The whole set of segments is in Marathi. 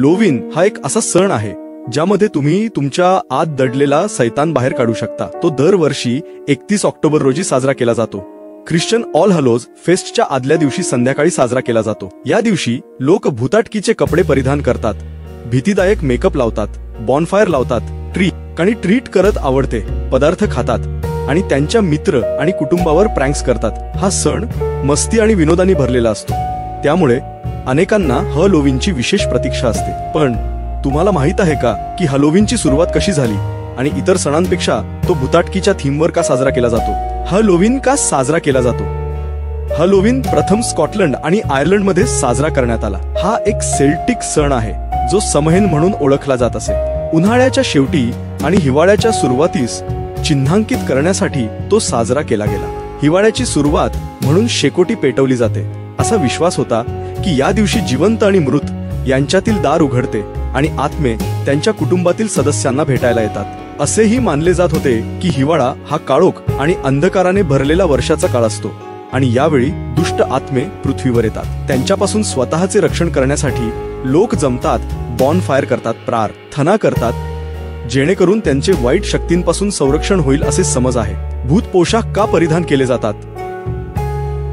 लोविन हा एक असा सण आहे ज्यामध्ये तुम्ही तुमच्या आत दडलेला सैतान बाहेर काढू शकता। तो दरवर्षी 31 ऑक्टोबर रोजी साजरा केला जातो। ख्रिश्चन ऑल हलोज फेस्टच्या आदल्या दिवशी संध्याकाळी साजरा केला जातो। या दिवशी लोक भुताटकीचे कपडे परिधान करतात, भीतीदायक मेकअप लावतात, बॉनफायर लावतात, ट्रीट करत आवडते पदार्थ खातात आणि त्यांच्या मित्र आणि कुटुंबावर प्रँक्स करतात। हा सण मस्ती आणि विनोदाने भरलेला असतो, त्यामुळे अनेकांना हलोविनची विशेष प्रतीक्षा असते। पण तुम्हाला माहित आहे का की हलोविनची सुरुवात कशी झाली आणि इतर सणांपेक्षा तो भुताटकीच्या थीमवर का साजरा केला जातो? हलोविन का साजरा केला जातो? हलोविन प्रथम स्कॉटलंड आणि आयर्लंड मध्ये साजरा करण्यात आला। हा एक सेल्टिक सण आहे जो समहैन म्हणून ओळखला जात असे। उन्हाळ्याच्या शेवटी आणि हिवाळ्याच्या सुरुवातीस चिन्हांकित करण्यासाठी तो साजरा केला गेला। हिवाळ्याची सुरुवात म्हणून शेकोटी पेटवली जाते। असा विश्वास होता की या दिवशी जिवंत आणि मृत यांच्यातील दार उघडते आणि आत्मे त्यांच्या कुटुंबातील सदस्यांना भेटायला येतात। असेही मानले जात होते की हिवाळा हा काळोख आणि अंधकाराने भरलेला वर्षाचा काळ असतो आणि यावेळी दुष्ट आत्मे पृथ्वीवर येतात। त्यांच्यापासून स्वतःचे रक्षण करण्यासाठी लोक जमतात, बॉनफायर करतात, प्रार्थना करतात, जेणेकरून त्यांचे वाईट शक्तींपासून संरक्षण होईल असे समज आहे। भूत पोशाख का परिधान केले जातात?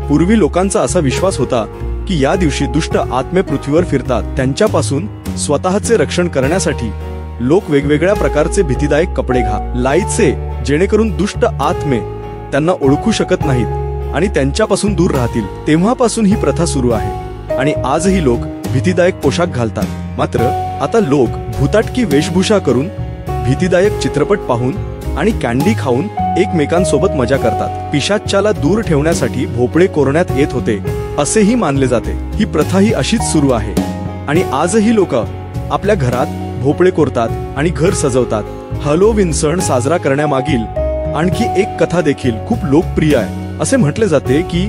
पूर्वी लोकांचा असा विश्वास होता की या दिवशी दुष्ट आत्मे पृथ्वीवर फिरतात। त्यांच्यापासून स्वतःचे रक्षण करण्यासाठी लोक वेगवेगळ्या प्रकारचे भीतीदायक कपडे घालायचे, जेणेकरून दुष्ट आत्मे त्यांना ओळखू शकत नाहीत आणि त्यांच्यापासून दूर राहतील। तेव्हापासून ही प्रथा सुरू आहे आणि आजही लोक भीतीदायक पोशाख घालतात। मात्र आता लोक भुताटकी वेशभूषा करून, भीतीदायक चित्रपट पाहून आणि कॅन्डी खाऊन एकमेकांसोबत मजा करतात। पिशाच्चाला दूर ठेवण्यासाठी भोपळे कोरण्यात येत होते असेही मानले जाते। ही प्रथा ही अशीच सुरू आहे आणि आजही लोक आपल्या घरात भोपळे कोरतात आणि घर सजवतात। हलोविन सण साजरा करण्यामागील आणखी एक कथा देखील खूप लोकप्रिय आहे। असे म्हटले जाते की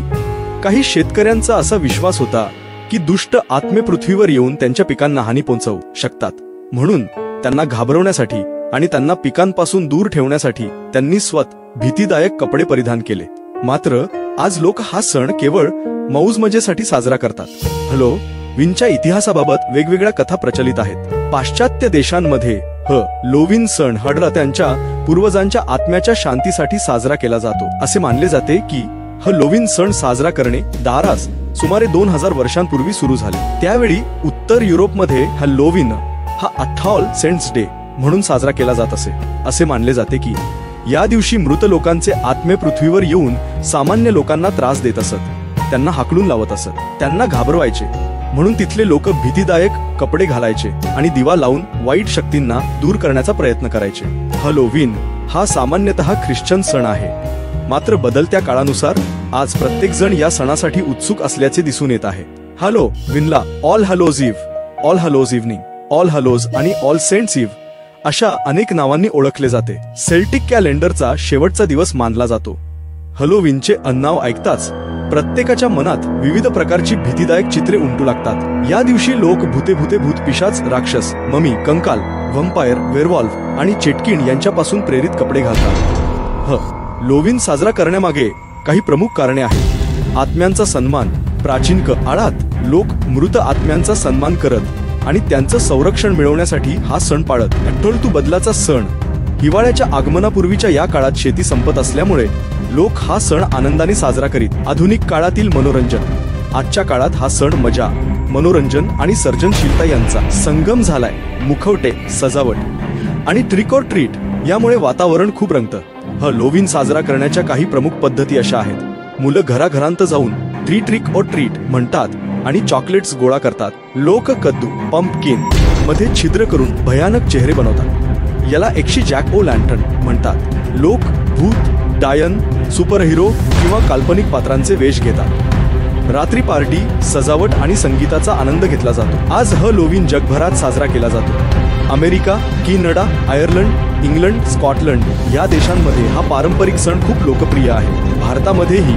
काही शेतकऱ्यांचा असा विश्वास होता की दुष्ट आत्मे पृथ्वीवर येऊन त्यांच्या पिकांना हानी पोहोचवू शकतात, म्हणून त्यांना घाबरवण्यासाठी आणि त्यांना पिकांपासून दूर ठेवण्यासाठी त्यांनी भीतीदायक कपडे परिधान केले। मात्र आज लोक हा सण केवळ मौज मजेसाठी साजरा करतात। हलोविनच्या इतिहासाबाबत वेगवेगळ्या कथा प्रचलित आहेत। पाश्चात्य देशांमध्ये हलोविन सण त्यांच्या पूर्वजांच्या आत्म्याच्या शांतीसाठी साजरा केला जातो। असे मानले जाते की हलोविन सण साजरा करणे दारास सुमारे 2000 वर्षांपूर्वी सुरू झाले। त्यावेळी उत्तर युरोपमध्ये हलोविन हा ऑल सेंट्स डे म्हणून साजरा केला जात असे। असे मानले जाते की या दिवशी मृत लोकांचे आत्मे पृथ्वीवर येऊन सामान्य लोकांना त्रास देत असत, त्यांना हाकलून लावत असत, त्यांना घाबरवायचे, म्हणून तिथले लोक भीतीदायक कपडे घालायचे आणि दिवा लावून वाईट शक्तींना दूर करण्याचा प्रयत्न करायचे। हलोविन हा सामान्यतः ख्रिश्चन सण आहे, मात्र बदलत्या काळानुसार आज प्रत्येक जण या सणासाठी उत्सुक असल्याचे दिसून येत आहे। हलोविनला all hallows eve, all hallows evening, all hallows आणि ऑल सेंट्स इव्ह अशा अनेक नावांनी ओळखले जाते। सेल्टिक कॅलेंडरचा शेवटचा दिवस मानला जातो। हलोविनचे नाव ऐकताच प्रत्येकाच्या मनात विविध प्रकारची भीतीदायक चित्रे उमटू लागतात। या दिवशी लोक भूत पिशाच, राक्षस, ममी, कंकाल, व्हम्पायर, वेअरवॉल्फ आणि चेटकिन यांच्यापासून प्रेरित कपडे घालतात। हलोविन साजरा करण्यामागे काही प्रमुख कारणे आहेत। आत्म्यांचा सन्मान। प्राचीन काळात लोक मृत आत्म्यांचा सन्मान करत आणि त्यांचं संरक्षण मिळवण्यासाठी हा सण पाळत। ऋतू बदलाचा सण। हिवाळ्याच्या आगमनापूर्वीच्या या काळात शेती संपत असल्यामुळे लोक हा सण आनंदाने साजरा करीत। आधुनिक काळातील मनोरंजन। आजच्या काळात हा सण मजा, मनोरंजन आणि सर्जनशीलता यांचा संगम झालाय। मुखवटे, सजावट आणि ट्रिक ऑर ट्रीट यामुळे वातावरण खूप रंगतं। हलोविन साजरा करण्याच्या काही प्रमुख पद्धती अशा आहेत। मुलं घराघरांत जाऊन ट्रिक ऑर ट्रीट म्हणतात आणि चॉकलेट्स गोळा करतात। लोक कद्दू, पंपकिन मध्ये छिद्र करून भयानक चेहरे बनवतात, याला एकशी जॅक ओ लॅन्टर्न म्हणतात। लोक भूत, डायन, सुपरहिरो किंवा काल्पनिक पात्रांचे वेश घेतात। रात्री पार्टी, सजावट आणि संगीताचा आनंद घेतला जातो। आज हलोविन जगभरात साजरा केला जातो। America, Canada, Ireland, England, Scotland या देशांमध्ये हा पारंपरिक सण खूप लोकप्रिय आहे। भारतामध्येही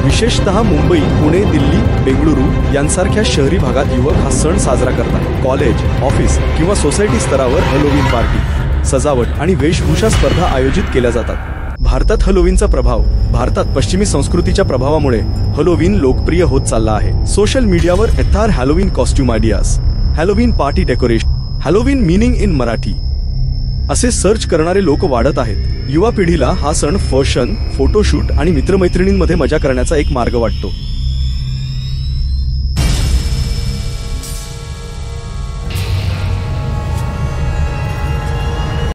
विशेषतः मुंबई, पुणे, दिल्ली, बेंगळुरू यांसारख्या शहरी भागात युवक हा सण साजरा करतात। कॉलेज, ऑफिस किंवा सोसायटी स्तरावर हलोविन पार्टी, सजावट आणि वेशभूषा स्पर्धा आयोजित केल्या जातात। भारतात हलोविनचा प्रभाव। भारतात पश्चिमी संस्कृतीच्या प्रभावामुळे हलोविन लोकप्रिय होत चालला आहे। सोशल मीडियावर Halloween costume ideas, Halloween party decoration, Halloween meaning in Marathi असे सर्च करणारे लोक वाढत आहेत. युवा पिढीला हा सण फॅशन, फोटोशूट आणि मित्रमैत्रिणींमध्ये मजा करण्याचा एक मार्ग वाटतो.